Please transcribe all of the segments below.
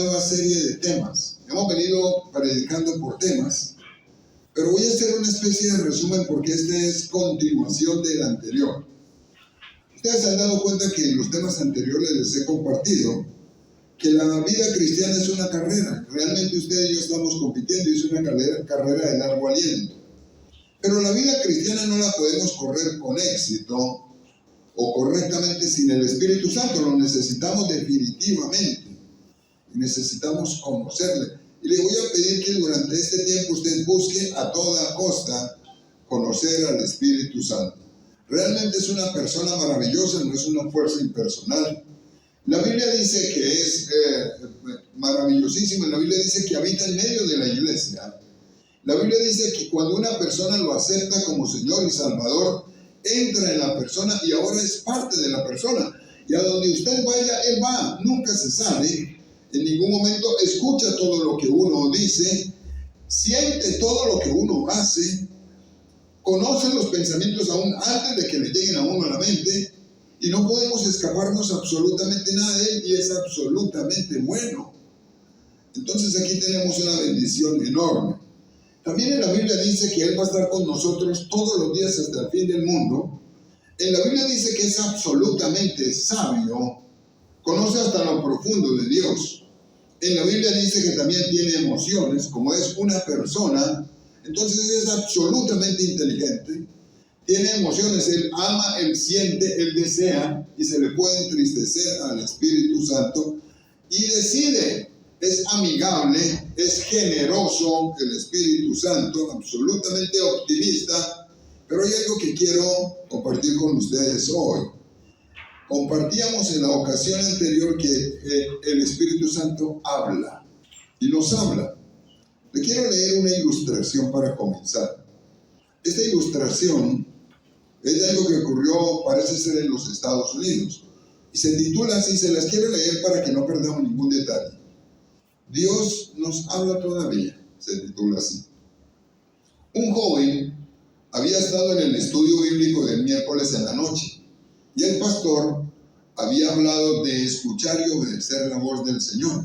Nueva serie de temas. Hemos venido predicando por temas, pero voy a hacer una especie de resumen porque este es continuación del anterior. Ustedes se han dado cuenta que en los temas anteriores les he compartido que la vida cristiana es una carrera. Realmente usted y yo estamos compitiendo y es una carrera de largo aliento. Pero la vida cristiana no la podemos correr con éxito o correctamente sin el Espíritu Santo. Lo necesitamos definitivamente. Necesitamos conocerle. Y le voy a pedir que durante este tiempo usted busque a toda costa conocer al Espíritu Santo. Realmente es una persona maravillosa, no es una fuerza impersonal. La Biblia dice que es maravillosísima. La Biblia dice que habita en medio de la iglesia. La Biblia dice que cuando una persona lo acepta como Señor y Salvador, entra en la persona y ahora es parte de la persona. Y a donde usted vaya, Él va. Nunca se sale. En ningún momento escucha todo lo que uno dice, siente todo lo que uno hace, conoce los pensamientos aún antes de que le lleguen a uno a la mente, y no podemos escaparnos absolutamente nada de Él, y es absolutamente bueno. Entonces aquí tenemos una bendición enorme. También en la Biblia dice que Él va a estar con nosotros todos los días hasta el fin del mundo. En la Biblia dice que es absolutamente sabio, conoce hasta lo profundo de Dios. En la Biblia dice que también tiene emociones, como es una persona, entonces es absolutamente inteligente. Tiene emociones, Él ama, Él siente, Él desea, y se le puede entristecer al Espíritu Santo, y decide. Es amigable, es generoso el Espíritu Santo, absolutamente optimista. Pero hay algo que quiero compartir con ustedes hoy. Compartíamos en la ocasión anterior que el Espíritu Santo habla y nos habla. Le quiero leer una ilustración para comenzar. Esta ilustración es de algo que ocurrió, parece ser, en los Estados Unidos. Y se titula así, se las quiero leer para que no perdamos ningún detalle. Dios nos habla todavía, se titula así. Un joven había estado en el estudio bíblico del miércoles en la noche. Y el pastor había hablado de escuchar y obedecer la voz del Señor.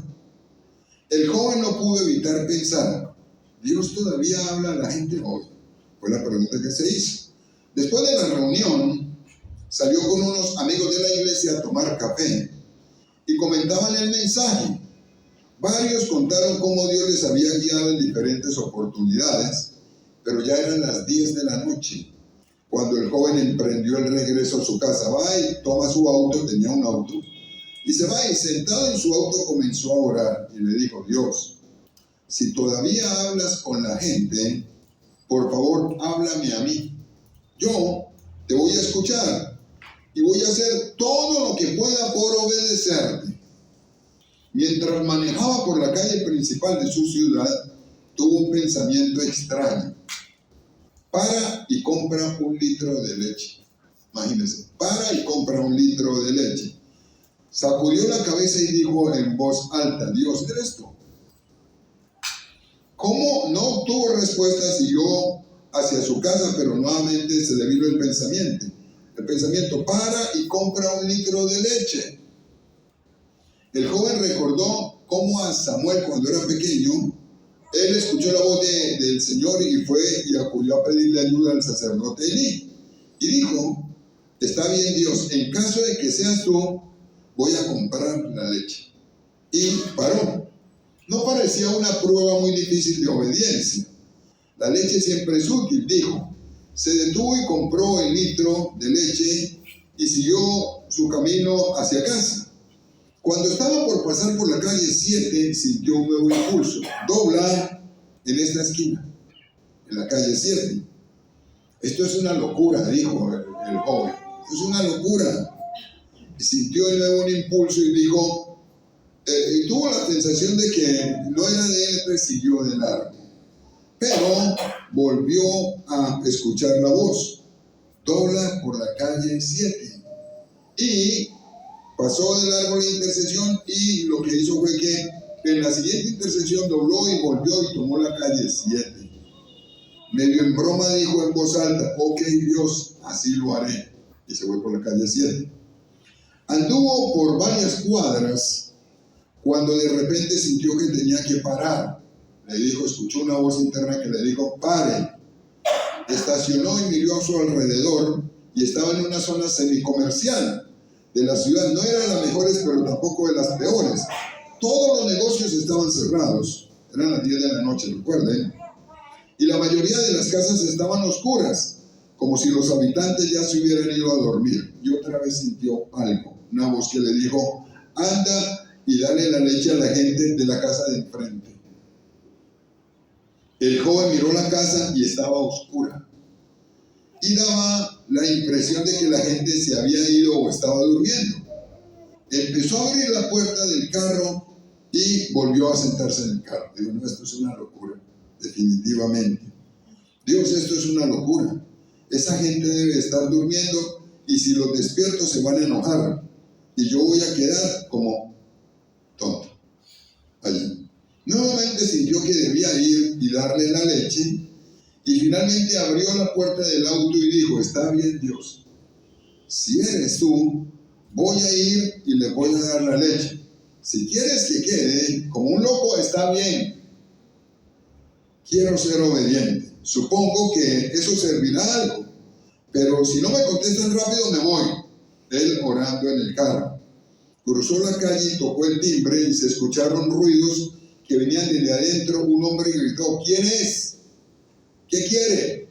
El joven no pudo evitar pensar, ¿Dios todavía habla a la gente hoy? Fue la pregunta que se hizo. Después de la reunión, salió con unos amigos de la iglesia a tomar café y comentaban el mensaje. Varios contaron cómo Dios les había guiado en diferentes oportunidades, pero ya eran las 10 de la noche. Cuando el joven emprendió el regreso a su casa, va y toma su auto, tenía un auto, y se va y sentado en su auto comenzó a orar y le dijo, Dios, si todavía hablas con la gente, por favor, háblame a mí. Yo te voy a escuchar y voy a hacer todo lo que pueda por obedecerte. Mientras manejaba por la calle principal de su ciudad, tuvo un pensamiento extraño. Para y compra un litro de leche. Imagínense, para y compra un litro de leche. Sacudió la cabeza y dijo en voz alta, Dios, ¿eres tú? Como no obtuvo respuesta, siguió hacia su casa, pero nuevamente se le vino el pensamiento. El pensamiento, para y compra un litro de leche. El joven recordó cómo a Samuel, cuando era pequeño, él escuchó la voz del Señor y fue y acudió a pedirle ayuda al sacerdote Elí. Y dijo, está bien Dios, en caso de que seas tú, voy a comprar la leche. Y paró. No parecía una prueba muy difícil de obediencia. La leche siempre es útil, dijo. Se detuvo y compró el litro de leche y siguió su camino hacia casa. Cuando estaba por pasar por la calle 7, sintió un nuevo impulso. Dobla en esta esquina, en la calle 7. Esto es una locura, dijo el joven. Es una locura. Y sintió de nuevo un impulso y dijo, y tuvo la sensación de que no era de él, pues siguió de largo. Pero volvió a escuchar la voz. Dobla por la calle 7. Y pasó de largo la intersección y lo que hizo fue que en la siguiente intersección dobló y volvió y tomó la calle 7. Medio en broma dijo en voz alta, ok Dios, así lo haré. Y se fue por la calle 7. Anduvo por varias cuadras cuando de repente sintió que tenía que parar. Le dijo, escuchó una voz interna que le dijo, pare. Estacionó y miró a su alrededor y estaba en una zona semicomercial de la ciudad. No eran las mejores, pero tampoco de las peores. Todos los negocios estaban cerrados. Eran las 10 de la noche, recuerden. Y la mayoría de las casas estaban oscuras, como si los habitantes ya se hubieran ido a dormir. Y otra vez sintió algo, una voz que le dijo, anda y dale la leche a la gente de la casa de enfrente. El joven miró la casa y estaba oscura. Y daba la impresión de que la gente se había ido o estaba durmiendo. Empezó a abrir la puerta del carro y volvió a sentarse en el carro. Digo, no, esto es una locura, definitivamente. Dios, esto es una locura. Esa gente debe estar durmiendo y si los despierto se van a enojar. Y yo voy a quedar como tonto allí. Nuevamente sintió que debía ir y darle la leche y finalmente abrió la puerta del auto y dijo, está bien Dios, si eres tú, voy a ir y le voy a dar la leche. Si quieres que quede como un loco, está bien. Quiero ser obediente. Supongo que eso servirá algo, pero si no me contestan rápido me voy. Él orando en el carro. Cruzó la calle y tocó el timbre y se escucharon ruidos que venían desde adentro. Un hombre gritó, ¿quién es? ¿Qué quiere?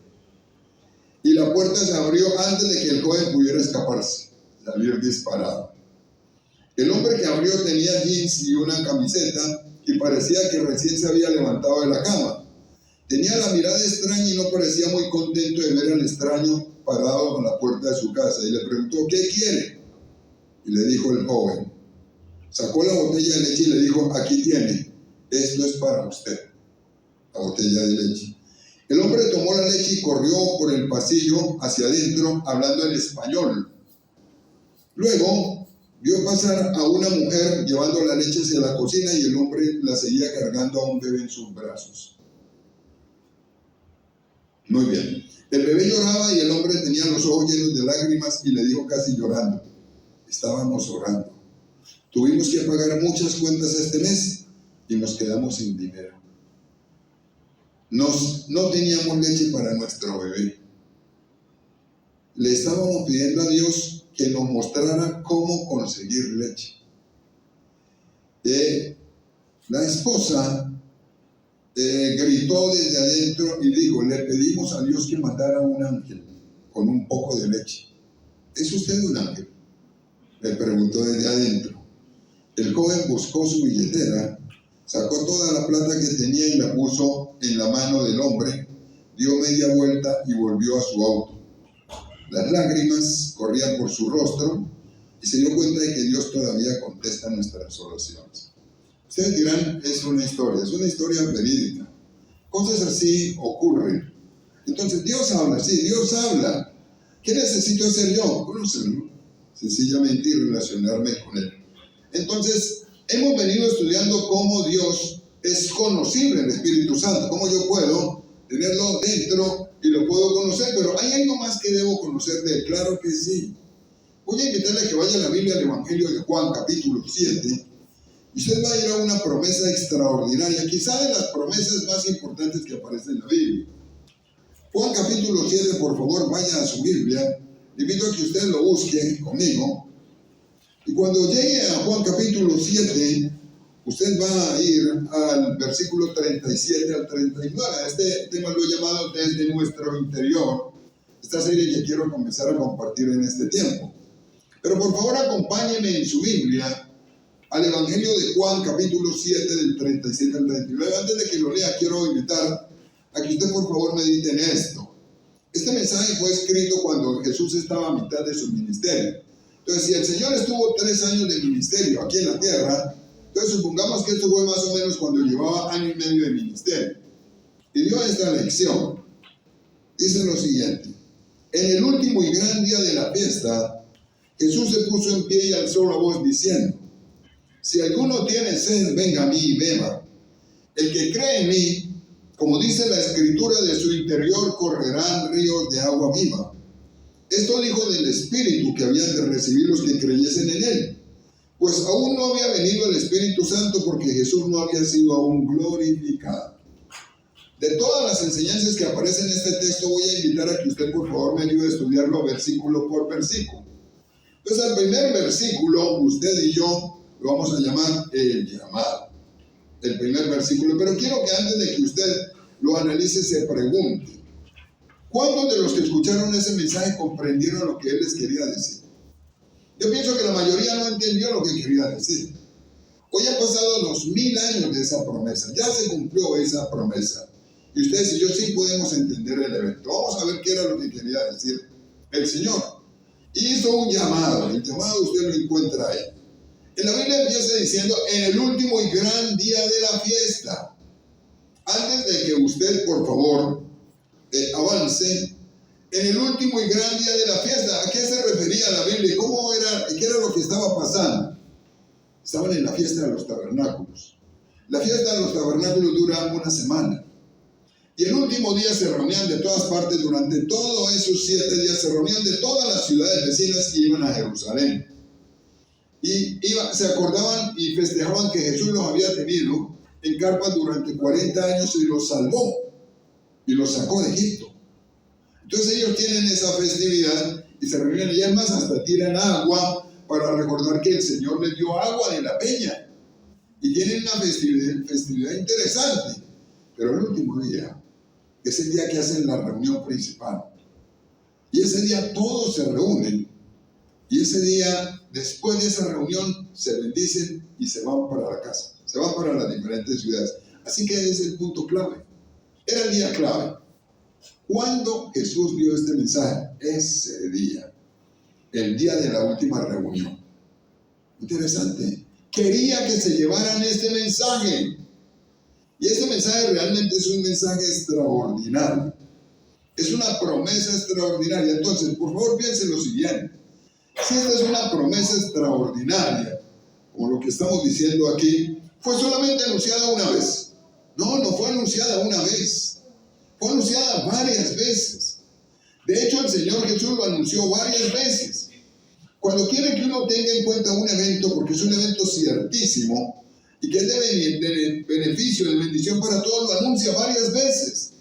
Y la puerta se abrió antes de que el joven pudiera escaparse, salir disparado. El hombre que abrió tenía jeans y una camiseta y parecía que recién se había levantado de la cama. Tenía la mirada extraña y no parecía muy contento de ver al extraño parado a la puerta de su casa y le preguntó, ¿qué quiere? Y le dijo el joven. Sacó la botella de leche y le dijo, aquí tiene, esto es para usted, la botella de leche. El hombre tomó la leche y corrió por el pasillo hacia adentro hablando en español. Luego vio pasar a una mujer llevando la leche hacia la cocina y el hombre la seguía cargando a un bebé en sus brazos. Muy bien. El bebé lloraba y el hombre tenía los ojos llenos de lágrimas y le dijo casi llorando, estábamos orando. Tuvimos que pagar muchas cuentas este mes y nos quedamos sin dinero. No teníamos leche para nuestro bebé. Le estábamos pidiendo a Dios que nos mostrara cómo conseguir leche. La esposa gritó desde adentro y dijo, le pedimos a Dios que mandara un ángel con un poco de leche. ¿Es usted un ángel?, le preguntó desde adentro. El joven buscó su billetera, sacó toda la plata que tenía y la puso en la mano del hombre, dio media vuelta y volvió a su auto. Las lágrimas corrían por su rostro y se dio cuenta de que Dios todavía contesta nuestras oraciones. Ustedes dirán, es una historia verídica. Cosas así ocurren. Entonces, Dios habla, sí, Dios habla. ¿Qué necesito hacer yo? Conocerlo, sencillamente, y relacionarme con Él. Entonces, hemos venido estudiando cómo Dios es conocible, el Espíritu Santo, cómo yo puedo tenerlo dentro y lo puedo conocer, pero ¿hay algo más que debo conocer de Él? Claro que sí. Voy a invitarle a que vaya a la Biblia, al Evangelio de Juan, capítulo 7, y usted va a ir a una promesa extraordinaria, quizá de las promesas más importantes que aparecen en la Biblia. Juan capítulo 7, por favor, vaya a su Biblia. Le invito a que usted lo busque conmigo. Y cuando llegue a Juan capítulo 7, usted va a ir al versículo 37 al 39. Este tema lo he llamado Desde Nuestro Interior. Esta serie que quiero comenzar a compartir en este tiempo. Pero por favor acompáñeme en su Biblia al Evangelio de Juan capítulo 7 del 37 al 39. Antes de que lo lea, quiero invitar a que usted por favor medite en esto. Este mensaje fue escrito cuando Jesús estaba a mitad de su ministerio. Entonces, si el Señor estuvo 3 años de ministerio aquí en la tierra, entonces supongamos que esto fue más o menos cuando llevaba 1 año y medio de ministerio. Y dio esta lección. Dice lo siguiente. En el último y gran día de la fiesta, Jesús se puso en pie y alzó la voz diciendo, si alguno tiene sed, venga a mí y beba. El que cree en mí, como dice la Escritura, de su interior correrán ríos de agua viva. Esto dijo del Espíritu que habían de recibir los que creyesen en Él. pues aún no había venido el Espíritu Santo porque Jesús no había sido aún glorificado. De todas las enseñanzas que aparecen en este texto, voy a invitar a que usted por favor me ayude a estudiarlo versículo por versículo. Entonces, al primer versículo, usted y yo lo vamos a llamar el llamado. El primer versículo. Pero quiero que antes de que usted lo analice, se pregunte: ¿cuántos de los que escucharon ese mensaje comprendieron lo que él les quería decir? Yo pienso que la mayoría no entendió lo que quería decir. Hoy han pasado 2000 años de esa promesa. Ya se cumplió esa promesa. Y ustedes y yo sí podemos entender el evento. Vamos a ver qué era lo que quería decir el Señor. Hizo un llamado. El llamado usted lo encuentra ahí. En la Biblia empieza diciendo: en el último y gran día de la fiesta. Antes de que usted, por favor, avance, en el último y gran día de la fiesta, ¿a qué se refería la Biblia? ¿Cómo era? ¿Qué era lo que estaba pasando? Estaban en la fiesta de los tabernáculos. La fiesta de los tabernáculos dura una semana. Y el último día se reunían de todas partes. Durante todos esos 7 días se reunían de todas las ciudades vecinas y iban a Jerusalén. Y se acordaban y festejaban que Jesús los había tenido en carpas durante 40 años y los salvó y los sacó de Egipto. Entonces ellos tienen esa festividad y se reúnen, y además hasta tiran agua para recordar que el Señor les dio agua de la peña. Y tienen una festividad interesante. Pero el último día es el día que hacen la reunión principal. Y ese día todos se reúnen. Y ese día, después de esa reunión, se bendicen y se van para la casa. Se van para las diferentes ciudades. Así que es el punto clave. Era el día clave. ¿Cuándo Jesús vio este mensaje? Ese día. El día de la última reunión. Interesante. Quería que se llevaran este mensaje. Y este mensaje realmente es un mensaje extraordinario. Es una promesa extraordinaria. Entonces, por favor, piensen lo siguiente. Si esta es una promesa extraordinaria, como lo que estamos diciendo aquí, fue solamente anunciada una vez. No fue anunciada una vez. Fue anunciada varias veces. De hecho, el Señor Jesús lo anunció varias veces. Cuando quiere que uno tenga en cuenta un evento, porque es un evento ciertísimo, y que es de beneficio, de bendición para todos, lo anuncia varias veces.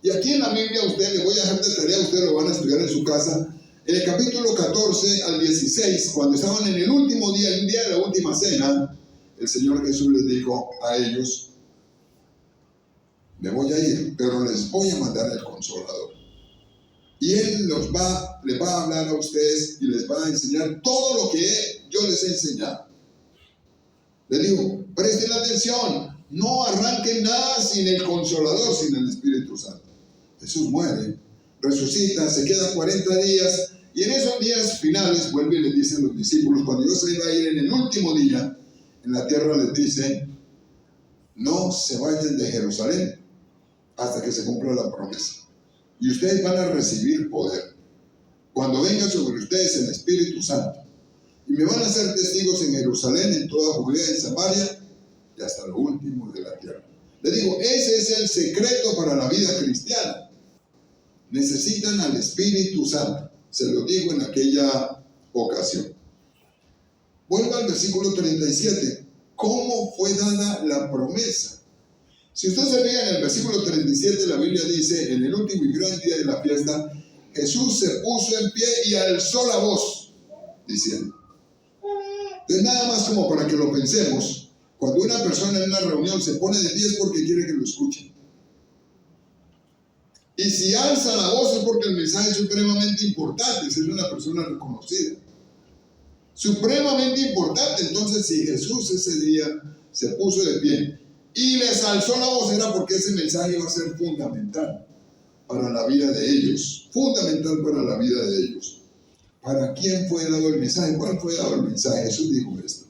Y aquí en la Biblia, le voy a dejar de tarea, ustedes lo van a estudiar en su casa, en el capítulo 14 al 16, cuando estaban en el último día, el día de la última cena, el Señor Jesús les dijo a ellos: me voy a ir, pero les voy a mandar el Consolador. Y Él les va a hablar a ustedes y les va a enseñar todo lo que yo les he enseñado. Les digo, presten atención, no arranquen nada sin el Consolador, sin el Espíritu Santo. Jesús muere, resucita, se queda 40 días, y en esos días finales vuelve y les dice a los discípulos, cuando yo se iba a ir en el último día, en la tierra les dice: no se vayan de Jerusalén hasta que se cumpla la promesa. Y ustedes van a recibir poder cuando venga sobre ustedes el Espíritu Santo. Y me van a ser testigos en Jerusalén, en toda Judea, en Samaria y hasta lo último de la tierra. Les digo, ese es el secreto para la vida cristiana. Necesitan al Espíritu Santo. Se lo digo en aquella ocasión. Vuelva al versículo 37. ¿Cómo fue dada la promesa? Si usted se fija en el versículo 37, la Biblia dice: en el último y gran día de la fiesta, Jesús se puso en pie y alzó la voz, diciendo. Entonces, nada más como para que lo pensemos, cuando una persona en una reunión se pone de pie es porque quiere que lo escuchen. Y si alza la voz es porque el mensaje es supremamente importante, si es una persona reconocida. Supremamente importante. Entonces, si Jesús ese día se puso de pie y les alzó la voz, era porque ese mensaje iba a ser fundamental para la vida de ellos. Fundamental para la vida de ellos. ¿Para quién fue dado el mensaje? ¿Cuál fue dado el mensaje? Jesús dijo esto: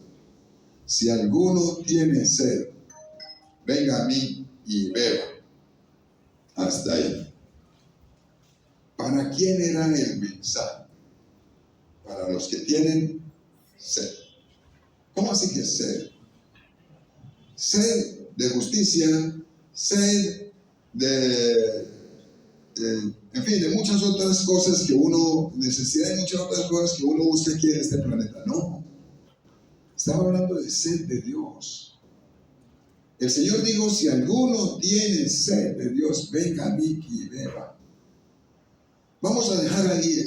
si alguno tiene sed, venga a mí y beba. Hasta ahí. ¿Para quién era el mensaje? Para los que tienen sed. ¿Cómo así que sed? Sed de justicia, sed en fin, de muchas otras cosas que uno necesita, de muchas otras cosas que uno busca aquí en este planeta. No. Estaba hablando de sed de Dios. El Señor dijo, si alguno tiene sed de Dios, venga a mí y beba. Vamos a dejar ahí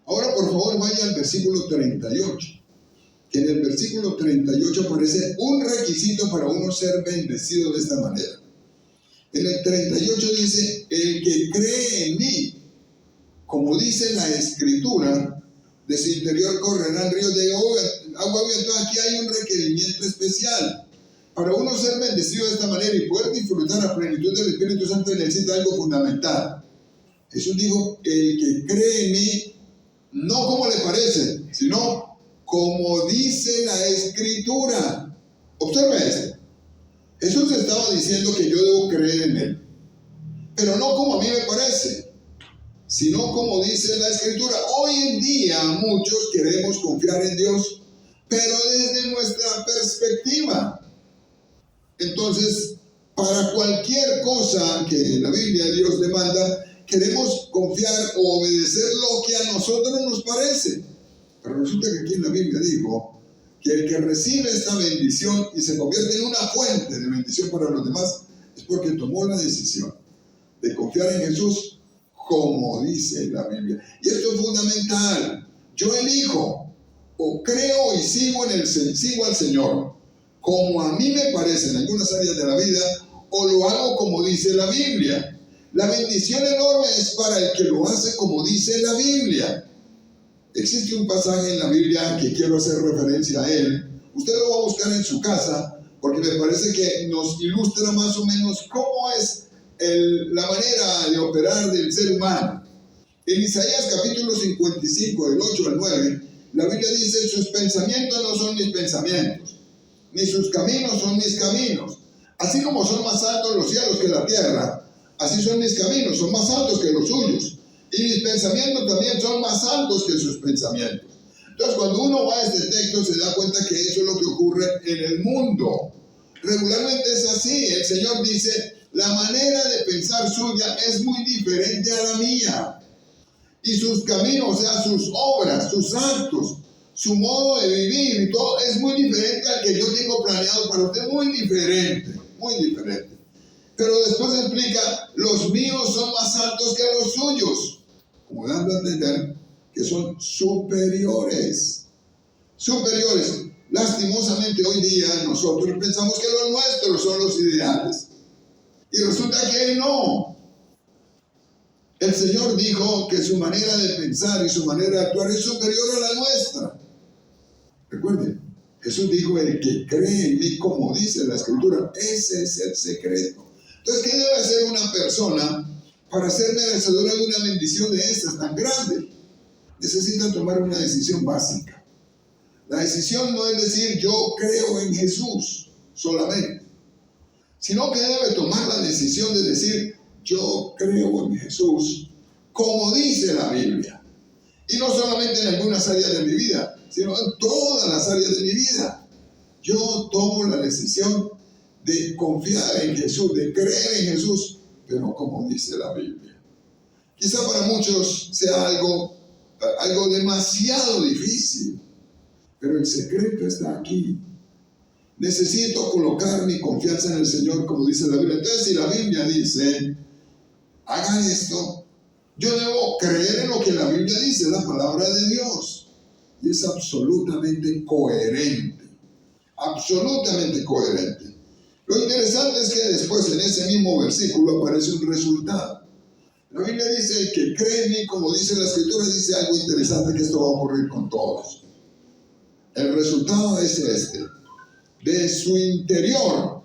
Ahora, por favor, vaya al versículo 38. Que en el versículo 38 aparece un requisito para uno ser bendecido de esta manera. En el 38 dice, el que cree en mí, como dice la Escritura, de su interior correrán ríos de agua viva. Entonces aquí hay un requerimiento especial. Para uno ser bendecido de esta manera y poder disfrutar a plenitud del Espíritu Santo necesita algo fundamental. Jesús dijo, el que cree en mí, no como le parece, sino como dice la Escritura. Observe esto. Jesús estaba diciendo que yo debo creer en Él, pero no como a mí me parece, sino como dice la Escritura. Hoy en día muchos queremos confiar en Dios, pero desde nuestra perspectiva. Entonces, para cualquier cosa que la Biblia Dios demanda, queremos confiar o obedecer lo que a nosotros nos parece. Pero resulta que aquí en la Biblia dijo que el que recibe esta bendición y se convierte en una fuente de bendición para los demás es porque tomó la decisión de confiar en Jesús como dice la Biblia. Y esto es fundamental. Yo elijo o creo y sigo al Señor como a mí me parece en algunas áreas de la vida, o lo hago como dice la Biblia. La bendición enorme es para el que lo hace como dice la Biblia. Existe un pasaje en la Biblia que quiero hacer referencia a él. Usted lo va a buscar en su casa porque me parece que nos ilustra más o menos cómo es la manera de operar del ser humano. En Isaías capítulo 55, del 8 al 9, la Biblia dice, sus pensamientos no son mis pensamientos, ni sus caminos son mis caminos. Así como son más altos los cielos que la tierra, así son mis caminos, son más altos que los suyos. Y mis pensamientos también son más altos que sus pensamientos. Entonces, cuando uno va a este texto, se da cuenta que eso es lo que ocurre en el mundo. Regularmente es así. El Señor dice, la manera de pensar suya es muy diferente a la mía. Y sus caminos, o sea, sus obras, sus actos, su modo de vivir y todo es muy diferente al que yo tengo planeado para usted. Muy diferente, muy diferente. Pero después explica, los míos son más altos que los suyos, como dando a entender que son superiores. Superiores. Lastimosamente hoy día nosotros pensamos que los nuestros son los ideales. Y resulta que no. El Señor dijo que su manera de pensar y su manera de actuar es superior a la nuestra. Recuerden, Jesús dijo, el que cree en mí, como dice la Escritura, ese es el secreto. Entonces, ¿qué debe hacer una persona para ser merecedora de una bendición de estas tan grande? Necesita tomar una decisión básica. La decisión no es decir, yo creo en Jesús solamente, sino que debe tomar la decisión de decir, yo creo en Jesús, como dice la Biblia. Y no solamente en algunas áreas de mi vida, sino en todas las áreas de mi vida. Yo tomo la decisión de confiar en Jesús, de creer en Jesús, pero como dice la Biblia. Quizá para muchos sea algo demasiado difícil, pero el secreto está aquí. Necesito colocar mi confianza en el Señor, como dice la Biblia. Entonces, si la Biblia dice, haga esto, yo debo creer en lo que la Biblia dice, la palabra de Dios. Y es absolutamente coherente. Absolutamente coherente. Lo interesante es que después en ese mismo versículo aparece un resultado. La Biblia dice que cree en mí, como dice la Escritura, dice algo interesante que esto va a ocurrir con todos. El resultado es este. De su interior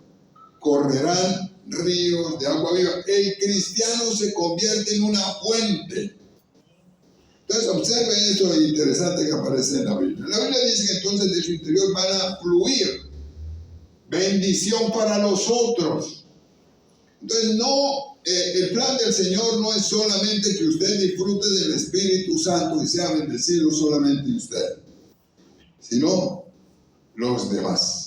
correrán ríos de agua viva. El cristiano se convierte en una fuente. Entonces observe esto interesante que aparece en la Biblia. La Biblia dice que entonces de su interior van a fluir bendición para los otros. Entonces el plan del Señor no es solamente que usted disfrute del Espíritu Santo y sea bendecido solamente usted, sino los demás.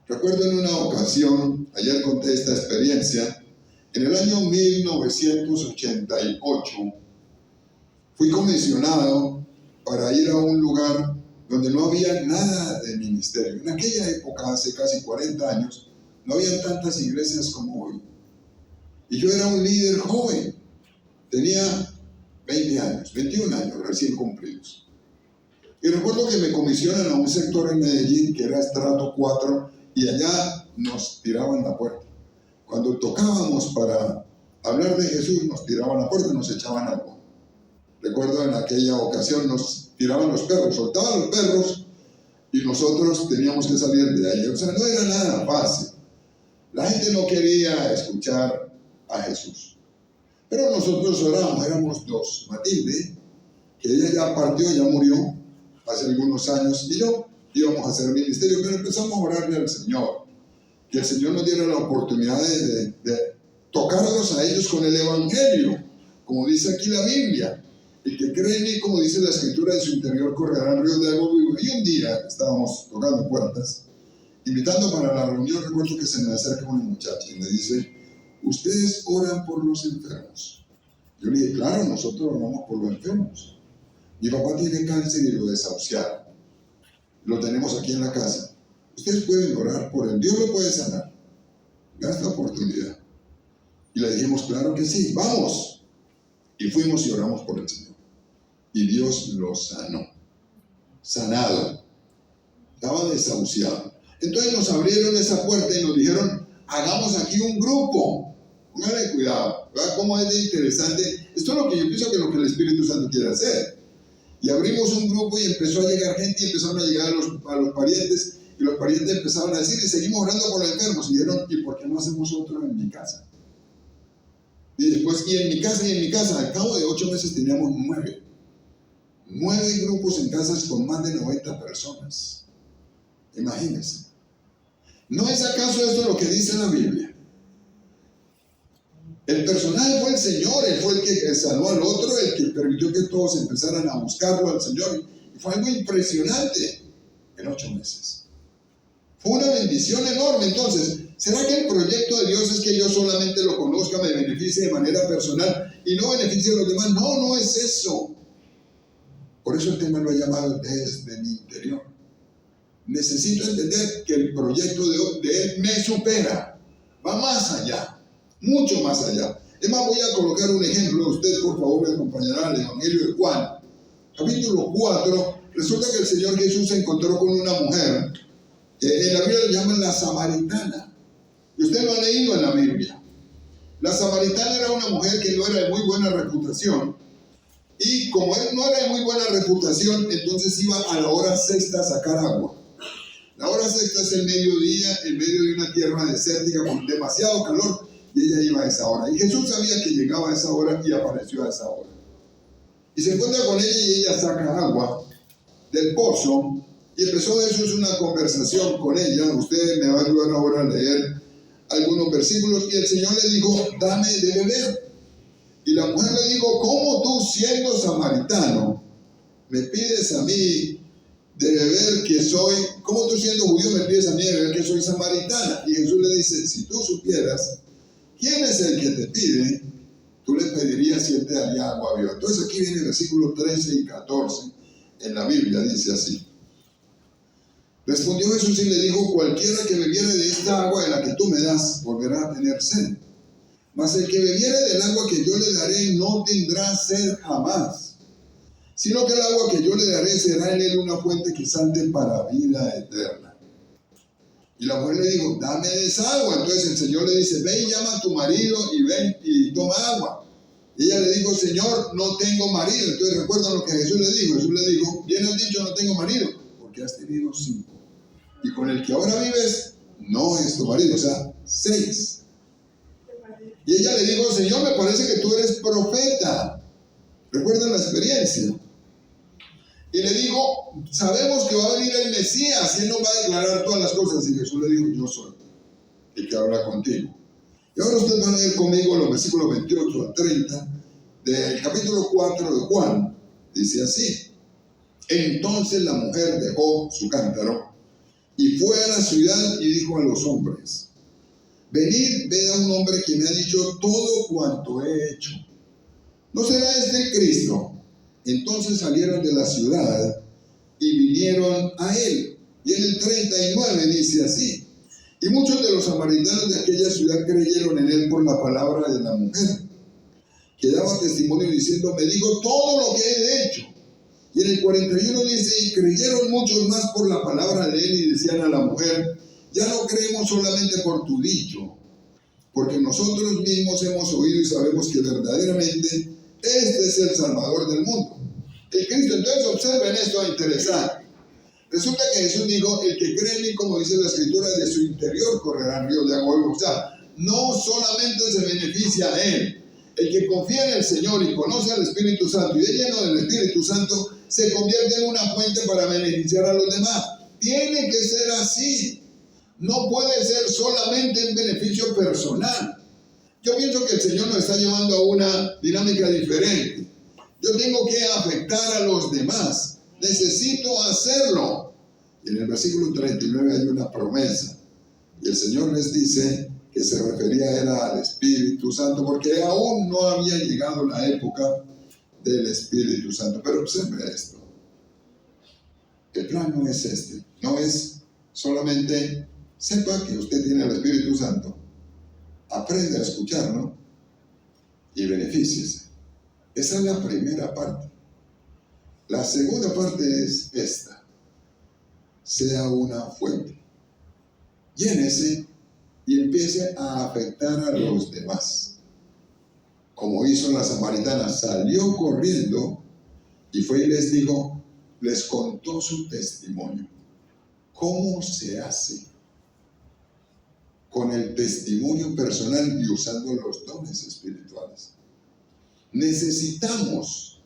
Recuerdo en una ocasión, ayer conté esta experiencia, en el año 1988 fui comisionado para ir a un lugar donde no había nada de ministerio. En aquella época, hace casi 40 años, no había tantas iglesias como hoy. Y yo era un líder joven, tenía 20 años, 21 años recién cumplidos. Y recuerdo que me comisionan a un sector en Medellín que era estrato 4 y allá nos tiraban la puerta. Cuando tocábamos para hablar de Jesús, nos tiraban la puerta y nos echaban agua. Recuerdo en aquella ocasión nos tiraban los perros, soltaban los perros y nosotros teníamos que salir de ahí. O sea, no era nada fácil. La gente no quería escuchar a Jesús. Pero nosotros orábamos, éramos dos. Matilde, que ella ya partió, ya murió hace algunos años, y yo íbamos a hacer ministerio, pero empezamos a orarle al Señor. Que el Señor nos diera la oportunidad de tocarlos a ellos con el Evangelio, como dice aquí la Biblia. El que cree en mí, como dice la Escritura, de su interior correrán ríos de agua viva. Y un día estábamos tocando puertas, invitando para la reunión. Recuerdo que se me acerca una muchacha y me dice: ¿ustedes oran por los enfermos? Yo le dije: claro, nosotros oramos por los enfermos. Mi papá tiene cáncer y lo desahuciaron. Lo tenemos aquí en la casa. Ustedes pueden orar por él, Dios lo puede sanar. Da esta oportunidad. Y le dijimos: claro que sí, vamos. Y fuimos y oramos por el Señor. Y Dios lo sanó. Sanado. Estaba desahuciado. Entonces nos abrieron esa puerta y nos dijeron: hagamos aquí un grupo. Póngale cuidado. ¿Verdad cómo es de interesante? Esto es lo que yo pienso que es lo que el Espíritu Santo quiere hacer. Y abrimos un grupo y empezó a llegar gente y empezaron a llegar a los parientes. Y los parientes empezaron a decir: y seguimos orando por los enfermos. Y dijeron: ¿y por qué no hacemos otro en mi casa? Y después, y en mi casa, al cabo de 8 meses teníamos 9 grupos en casas con más de 90 personas. Imagínense. ¿No es acaso esto lo que dice la Biblia? El personaje fue el Señor, Él fue el que salvó al otro, el que permitió que todos empezaran a buscarlo al Señor. Y fue algo impresionante en 8 meses. Fue una bendición enorme. Entonces, ¿será que el proyecto de Dios es que yo solamente lo conozca, me beneficie de manera personal y no beneficie a los demás? No, no es eso. Por eso el tema lo he llamado desde mi interior. Necesito entender que el proyecto de Él me supera, va más allá, mucho más allá. Es más, voy a colocar un ejemplo. Usted, por favor, me acompañará al Evangelio de Juan, capítulo 4. Resulta que el Señor Jesús se encontró con una mujer. En la Biblia le llaman la samaritana. Y usted lo ha leído en la Biblia. La samaritana era una mujer que no era de muy buena reputación. Y como él no era de muy buena reputación, entonces iba a la hora sexta a sacar agua. La hora sexta es el mediodía, en medio de una tierra desértica con demasiado calor, y ella iba a esa hora. Y Jesús sabía que llegaba a esa hora y apareció a esa hora. Y se encuentra con ella y ella saca agua del pozo. Y empezó eso, es una conversación con ella. Usted me va a ayudar ahora a leer algunos versículos. Y el Señor le dijo: dame de beber. Y la mujer le dijo: ¿cómo tú, siendo samaritano, me pides a mí de beber que soy? ¿Cómo tú, siendo judío, me pides a mí de beber que soy samaritana? Y Jesús le dice: si tú supieras quién es el que te pide, tú le pedirías y él te daría agua viva. Entonces aquí viene el versículo 13 y 14 en la Biblia, dice así: respondió Jesús y le dijo: cualquiera que bebiere de esta agua de la que tú me das, volverá a tener sed. Mas el que bebiere del agua que yo le daré no tendrá sed jamás, sino que el agua que yo le daré será en él una fuente que salte para vida eterna. Y la mujer le dijo: dame de esa agua. Entonces el Señor le dice: ve y llama a tu marido y ven y toma agua. Y ella le dijo: Señor, no tengo marido. Entonces recuerdan lo que Jesús le dijo. Jesús le dijo: bien has dicho, no tengo marido, porque has tenido 5. Y con el que ahora vives no es tu marido, o sea, 6. Y ella le dijo: Señor, me parece que tú eres profeta. ¿Recuerdan la experiencia? Y le dijo: sabemos que va a venir el Mesías y él nos va a declarar todas las cosas. Y Jesús le dijo: yo soy el que habla contigo. Y ahora ustedes van a leer conmigo los versículos 28 a 30 del capítulo 4 de Juan. Dice así: entonces la mujer dejó su cántaro y fue a la ciudad y dijo a los hombres: venid, ved a un hombre que me ha dicho todo cuanto he hecho. ¿No será este el Cristo? Entonces salieron de la ciudad y vinieron a él. Y en el 39 dice así: y muchos de los samaritanos de aquella ciudad creyeron en él por la palabra de la mujer, que daba testimonio diciendo: me dijo todo lo que he hecho. Y en el 41 dice: y creyeron muchos más por la palabra de él, y decían a la mujer: ya no creemos solamente por tu dicho, porque nosotros mismos hemos oído y sabemos que verdaderamente este es el Salvador del mundo, el Cristo. Entonces observen esto interesante. Resulta que Jesús dijo: el que cree en mí, como dice la Escritura, de su interior correrán ríos de agua viva. O sea, no solamente se beneficia a él. El que confía en el Señor y conoce al Espíritu Santo y es lleno del Espíritu Santo, se convierte en una fuente para beneficiar a los demás. Tiene que ser así. No puede ser solamente en beneficio personal. Yo pienso que el Señor nos está llevando a una dinámica diferente. Yo tengo que afectar a los demás. Necesito hacerlo. Y en el versículo 39 hay una promesa. Y el Señor les dice que se refería era al Espíritu Santo, porque aún no había llegado la época del Espíritu Santo. Pero observe esto. El plan no es este. No es solamente sepa que usted tiene el Espíritu Santo, aprenda a escucharlo y benefíciese. Esa es la primera parte. La segunda parte es esta: sea una fuente. Llénese y empiece a afectar a los demás. Como hizo la samaritana, salió corriendo y fue y les dijo, les contó su testimonio. ¿Cómo se hace? Con el testimonio personal y usando los dones espirituales. Necesitamos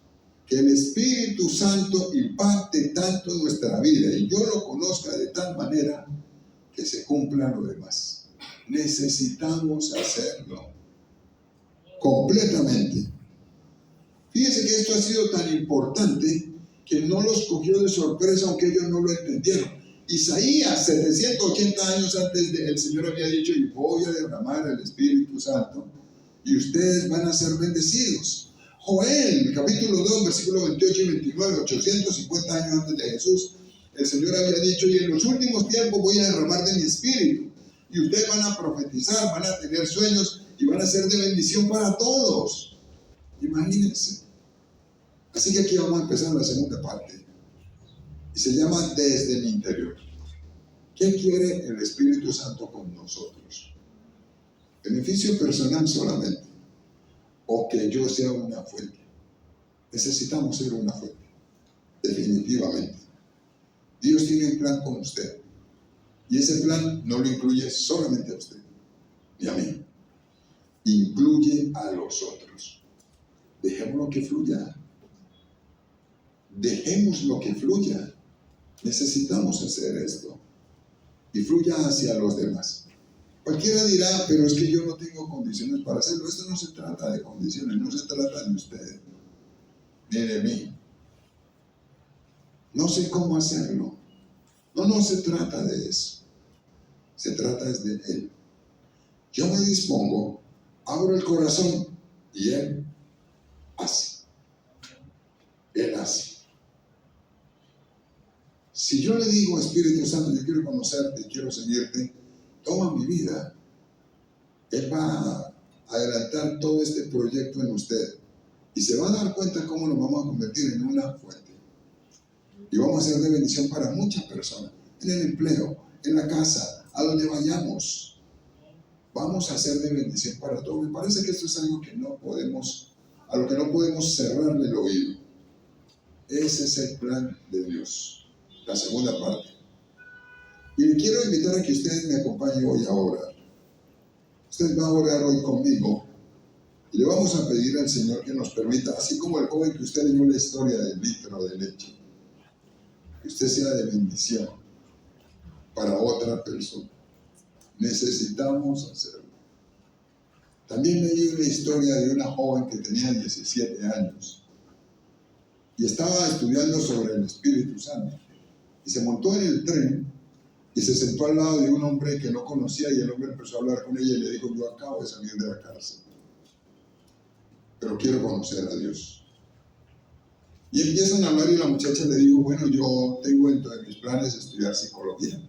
que el Espíritu Santo impacte tanto en nuestra vida y yo lo conozca de tal manera que se cumpla lo demás. Necesitamos hacerlo completamente. Fíjense que esto ha sido tan importante que no los cogió de sorpresa, aunque ellos no lo entendieron. Isaías, 780 años antes el Señor había dicho: y voy a derramar el Espíritu Santo y ustedes van a ser bendecidos. Joel, capítulo 2, versículos 28 y 29, 850 años antes de Jesús, el Señor había dicho: y en los últimos tiempos voy a derramar de mi Espíritu, y ustedes van a profetizar, van a tener sueños, y van a ser de bendición para todos. Imagínense. Así que aquí vamos a empezar la segunda parte, y se llama desde el interior. ¿Qué quiere el Espíritu Santo con nosotros? ¿Beneficio personal solamente? ¿O que yo sea una fuente? Necesitamos ser una fuente, definitivamente. Dios tiene un plan con usted, y ese plan no lo incluye solamente a usted ni a mí, incluye a los otros. Dejémoslo que fluya. Dejémoslo que fluya. Necesitamos hacer esto y fluya hacia los demás. Cualquiera dirá: pero es que yo no tengo condiciones para hacerlo. Esto no se trata de condiciones, no se trata de usted ni de mí. No sé cómo hacerlo. No se trata de eso. Se trata de Él. Yo me dispongo, abro el corazón y Él hace. Él hace. Si yo le digo: Espíritu Santo, yo quiero conocerte, quiero seguirte, toma mi vida, Él va a adelantar todo este proyecto en usted y se va a dar cuenta cómo nos vamos a convertir en una fuente y vamos a ser de bendición para muchas personas, en el empleo, en la casa, a donde vayamos. Vamos a ser de bendición para todos. Me parece que esto es algo que no podemos, a lo que no podemos cerrarle el oído. Ese es el plan de Dios. La segunda parte. Y le quiero invitar a que usted me acompañe hoy a orar. Usted va a orar hoy conmigo y le vamos a pedir al Señor que nos permita, así como el joven que usted leyó la historia del litro de leche, que usted sea de bendición para otra persona. Necesitamos hacerlo. También leí una historia de una joven que tenía 17 años y estaba estudiando sobre el Espíritu Santo. Y se montó en el tren y se sentó al lado de un hombre que no conocía, y el hombre empezó a hablar con ella y le dijo: yo acabo de salir de la cárcel, pero quiero conocer a Dios. Y empiezan a hablar y la muchacha le dijo, bueno, yo tengo dentro de mis planes estudiar psicología.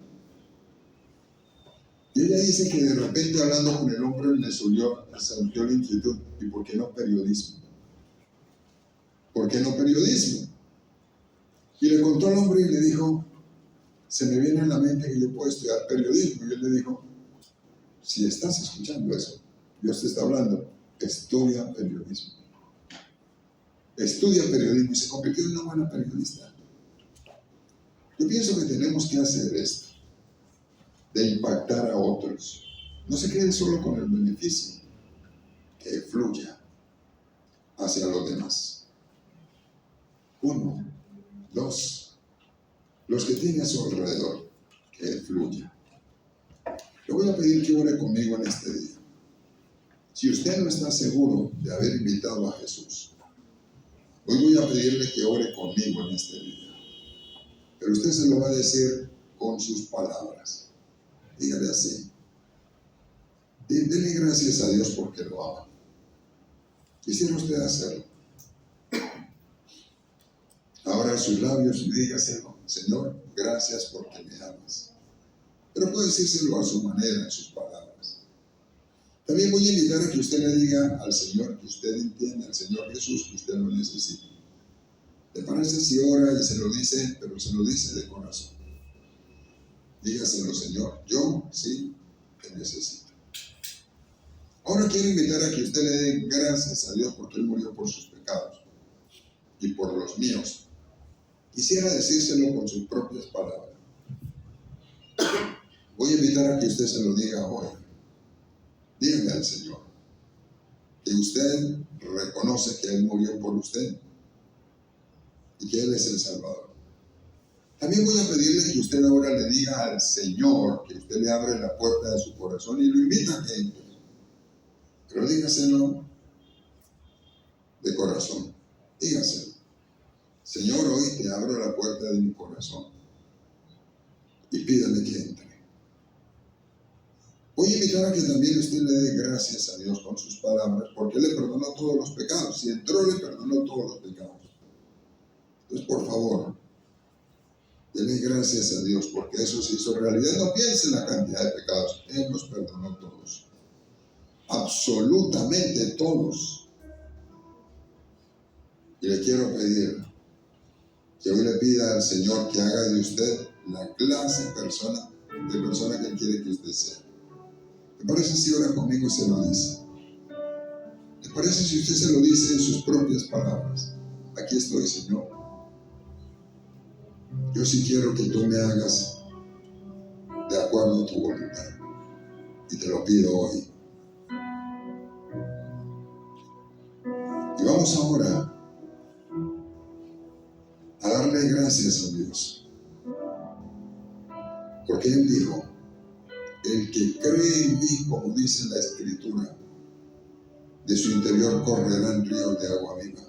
Y ella dice que de repente hablando con el hombre le surgió la inquietud, ¿y por qué no periodismo? ¿Por qué no periodismo? Y le contó al hombre y le dijo, se me viene a la mente que yo puedo estudiar periodismo. Y él le dijo, si estás escuchando eso, Dios te está hablando, estudia periodismo. Estudia periodismo y se convirtió en una buena periodista. Yo pienso que tenemos que hacer esto, de impactar a otros. No se queden solo con el beneficio, que fluya hacia los demás. 1, 2, los que tiene a su alrededor, que fluya. Le voy a pedir que ore conmigo en este día. Si usted no está seguro de haber invitado a Jesús, hoy voy a pedirle que ore conmigo en este día. Pero usted se lo va a decir con sus palabras. Dígale así. Dele gracias a Dios porque lo ama. Quisiera usted hacerlo. Abra sus labios y dígaselo. Señor, gracias porque me amas. Pero puede decírselo a su manera, en sus palabras. También voy a invitar a que usted le diga al Señor que usted entiende, al Señor Jesús, que usted lo necesita. ¿Le parece si ora y se lo dice, pero se lo dice de corazón? Dígaselo, Señor, yo sí te necesito. Ahora quiero invitar a que usted le dé gracias a Dios porque Él murió por sus pecados y por los míos. Quisiera decírselo con sus propias palabras. Voy a invitar a que usted se lo diga hoy. Dígale al Señor que usted reconoce que Él murió por usted y que Él es el Salvador. También voy a pedirle que usted ahora le diga al Señor que usted le abre la puerta de su corazón y lo invita a que entre. Pero dígaselo de corazón. Dígaselo. Señor, hoy te abro la puerta de mi corazón y pídale que entre. Voy a invitar a que también usted le dé gracias a Dios con sus palabras porque Él le perdonó todos los pecados. Si entró, le perdonó todos los pecados. Entonces, por favor, denle gracias a Dios porque eso se hizo realidad. No piense en la cantidad de pecados. Él nos perdonó todos. Absolutamente todos. Y le quiero pedir que hoy le pida al Señor que haga de usted la clase de persona que Él quiere que usted sea. ¿Le parece si ora conmigo y se lo dice? ¿Le parece si usted se lo dice en sus propias palabras? Aquí estoy, Señor. Yo sí quiero que tú me hagas de acuerdo a tu voluntad. Y te lo pido hoy. Y vamos ahora a darle gracias a Dios. Porque Él dijo, el que cree en mí, como dice la Escritura, de su interior correrán ríos de agua viva.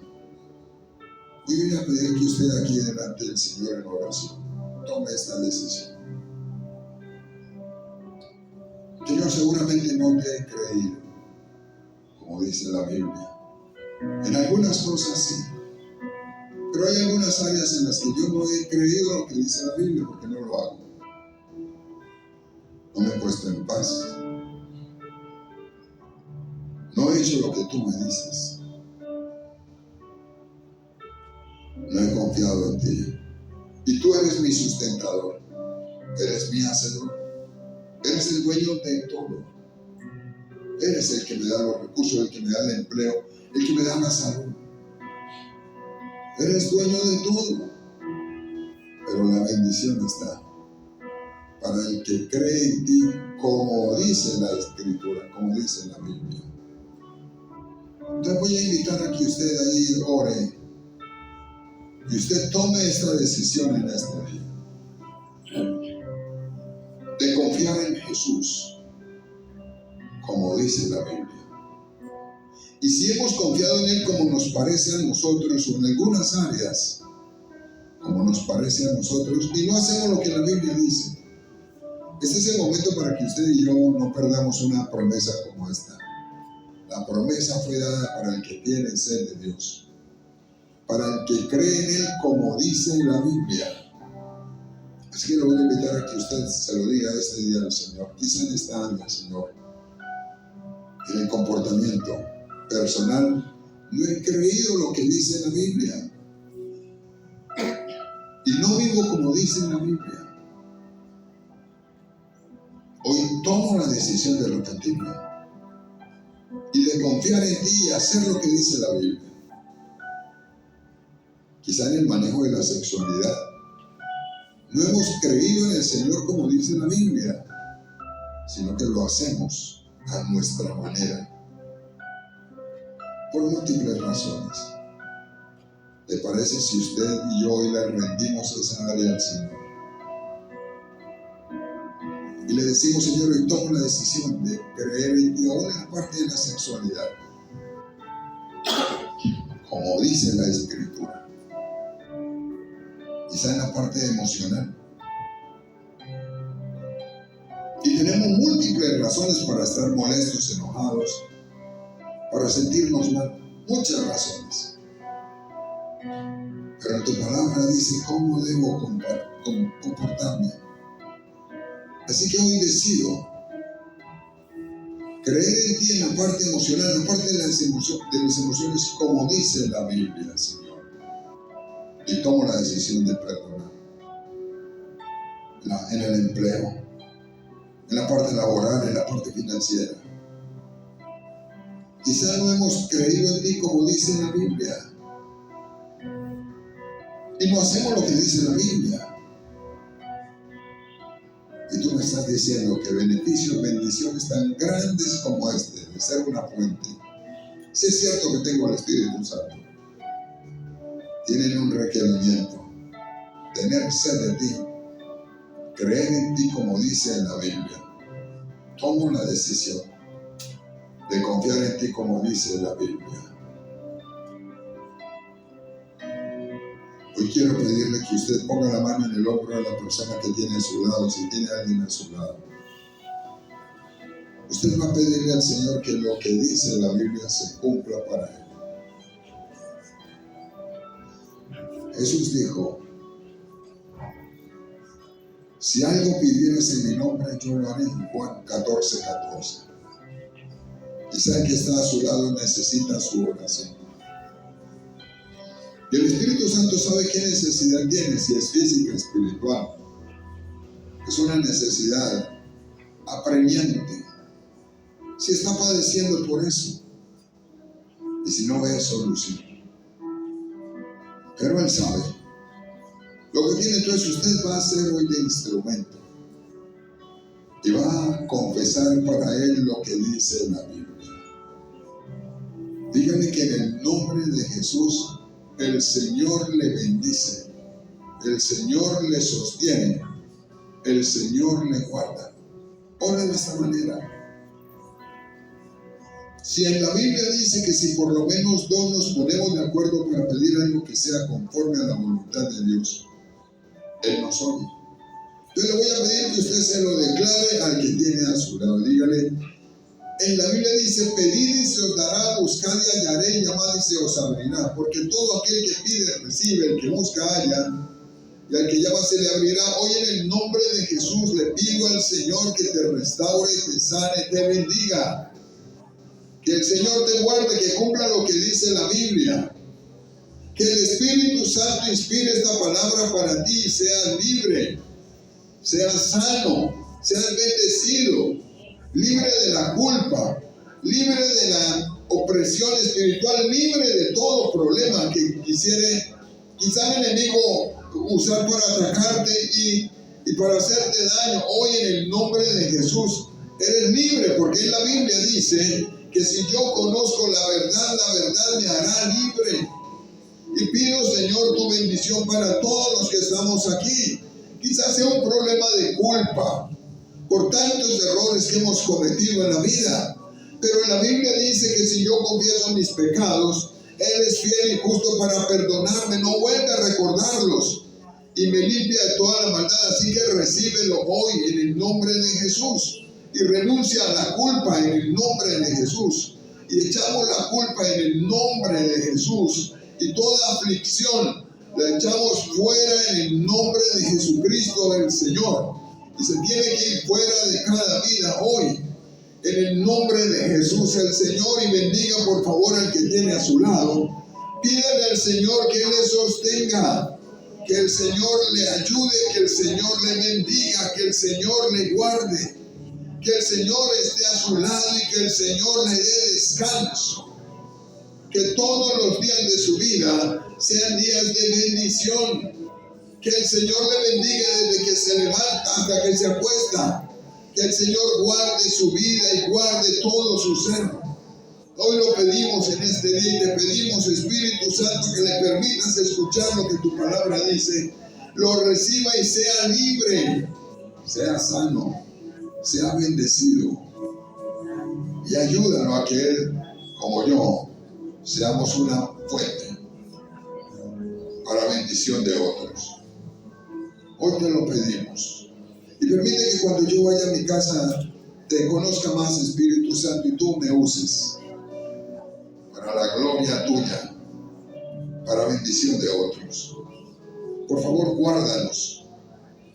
Hoy voy a pedir que usted aquí delante del Señor en oración tome esta decisión. Señor, seguramente no te he creído, como dice la Biblia. En algunas cosas sí, pero hay algunas áreas en las que yo no he creído lo que dice la Biblia porque no lo hago. No me he puesto en paz. No he hecho lo que tú me dices. No he confiado en ti. Y tú eres mi sustentador. Eres mi hacedor. Eres el dueño de todo. Eres el que me da los recursos, el que me da el empleo, el que me da la salud. Eres dueño de todo. Pero la bendición está para el que cree en ti, como dice la Escritura, como dice la Biblia. Entonces voy a invitar a que usted ahí ore y usted tome esta decisión en este día de confiar en Jesús, como dice la Biblia. Y si hemos confiado en Él como nos parece a nosotros, o en algunas áreas, como nos parece a nosotros, y no hacemos lo que la Biblia dice, este es el momento para que usted y yo no perdamos una promesa como esta. La promesa fue dada para el que tiene sed de Dios. para el que cree en Él, como dice la Biblia. Así que lo voy a invitar a que usted se lo diga este día al Señor, quizá en esta año al Señor. En el comportamiento personal, no he creído lo que dice la Biblia. Y no vivo como dice la Biblia. Hoy tomo la decisión de arrepentirme y de confiar en ti y hacer lo que dice la Biblia. Quizá en el manejo de la sexualidad no hemos creído en el Señor como dice la Biblia, sino que lo hacemos a nuestra manera, por múltiples razones. ¿Le parece si usted y yo hoy le rendimos esa área al Señor? Y le decimos, Señor, hoy tomo la decisión de creer en ti, aún en la parte de la sexualidad, como dice la Escritura. Quizá en la parte emocional. Y tenemos múltiples razones para estar molestos, enojados, para sentirnos mal. Muchas razones. Pero en tu palabra dice cómo debo comportarme. Así que hoy decido creer en ti en la parte emocional, en la parte de las emociones, como dice la Biblia, Señor. Y tomo la decisión de perdonar. En el empleo, en la parte laboral, en la parte financiera. Quizá no hemos creído en ti como dice la Biblia. Y no hacemos lo que dice la Biblia. Y tú me estás diciendo que beneficios, bendiciones tan grandes como este, de ser una fuente. Sí es cierto que tengo el Espíritu Santo. Tienen un requerimiento. Tener sed de ti. Creer en ti como dice en la Biblia. Tomo la decisión de confiar en ti como dice la Biblia. Hoy quiero pedirle que usted ponga la mano en el hombro de la persona que tiene a su lado, si tiene a alguien a su lado. Usted va a pedirle al Señor que lo que dice la Biblia se cumpla para él. Jesús dijo, si algo pidieres en mi nombre, yo lo haré, en Juan 14:14. Quizá el que está a su lado necesita su oración. Y el Espíritu Santo sabe qué necesidad tiene, si es física, espiritual. Es una necesidad apremiante. Si está padeciendo por eso. Y si no ve solución. Pero Él sabe. Lo que tiene entonces usted va a ser hoy de instrumento. Y va a confesar para Él lo que dice la Biblia. Dígale que en el nombre de Jesús el Señor le bendice, el Señor le sostiene, el Señor le guarda. Ora de esta manera. Si en la Biblia dice que si por lo menos dos nos ponemos de acuerdo para pedir algo que sea conforme a la voluntad de Dios, Él nos oye. Yo le voy a pedir que usted se lo declare al que tiene a su lado. Dígale, en la Biblia dice, pedid y se os dará, buscad y hallaré, llamad y se os abrirá. Porque todo aquel que pide, recibe, el que busca, halla, y al que llama se le abrirá. Hoy en el nombre de Jesús le pido al Señor que te restaure, te sane, te bendiga. Que el Señor te guarde, que cumpla lo que dice la Biblia. Que el Espíritu Santo inspire esta palabra para ti y seas libre, seas sano, seas bendecido. Libre de la culpa, libre de la opresión espiritual, libre de todo problema que quizá el enemigo usar para atacarte y para hacerte daño. Hoy en el nombre de Jesús eres libre, porque en la Biblia dice que si yo conozco la verdad me hará libre. Y pido, Señor, tu bendición para todos los que estamos aquí. Quizás sea un problema de culpa por tantos errores que hemos cometido en la vida. Pero en la Biblia dice que si yo confieso mis pecados, Él es fiel y justo para perdonarme, no vuelve a recordarlos y me limpia de toda la maldad. Así que recíbelo hoy en el nombre de Jesús y renuncia a la culpa en el nombre de Jesús. Y echamos la culpa en el nombre de Jesús y toda aflicción la echamos fuera en el nombre de Jesucristo el Señor. Y se tiene que ir fuera de cada vida hoy, en el nombre de Jesús el Señor. Y bendiga por favor al que tiene a su lado. Pídale al Señor que le sostenga, que el Señor le ayude, que el Señor le bendiga, que el Señor le guarde, que el Señor esté a su lado y que el Señor le dé descanso. Que todos los días de su vida sean días de bendición. Que el Señor le bendiga desde que se levanta hasta que se acuesta. Que el Señor guarde su vida y guarde todo su ser. Hoy lo pedimos en este día y te pedimos, Espíritu Santo, que le permitas escuchar lo que tu palabra dice. Lo reciba y sea libre, sea sano, sea bendecido. Y ayúdalo a que Él, como yo, seamos una fuente para bendición de otros. Hoy te lo pedimos. Y permite que cuando yo vaya a mi casa te conozca más, Espíritu Santo, y tú me uses para la gloria tuya, para bendición de otros. Por favor, guárdanos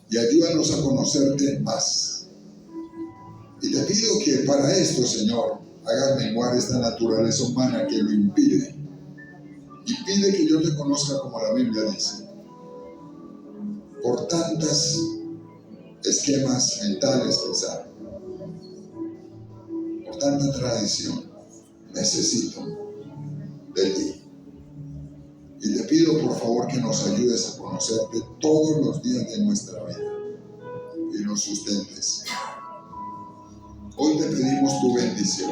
y ayúdanos a conocerte más. Y te pido que para esto, Señor, hagas menguar esta naturaleza humana que lo impide. Y pide que yo te conozca como la Biblia dice. Por tantas esquemas mentales quizá, por tanta tradición, necesito de ti. Y te pido por favor que nos ayudes a conocerte todos los días de nuestra vida y nos sustentes. Hoy te pedimos tu bendición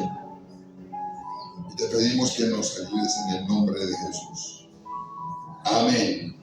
y te pedimos que nos ayudes en el nombre de Jesús. Amén.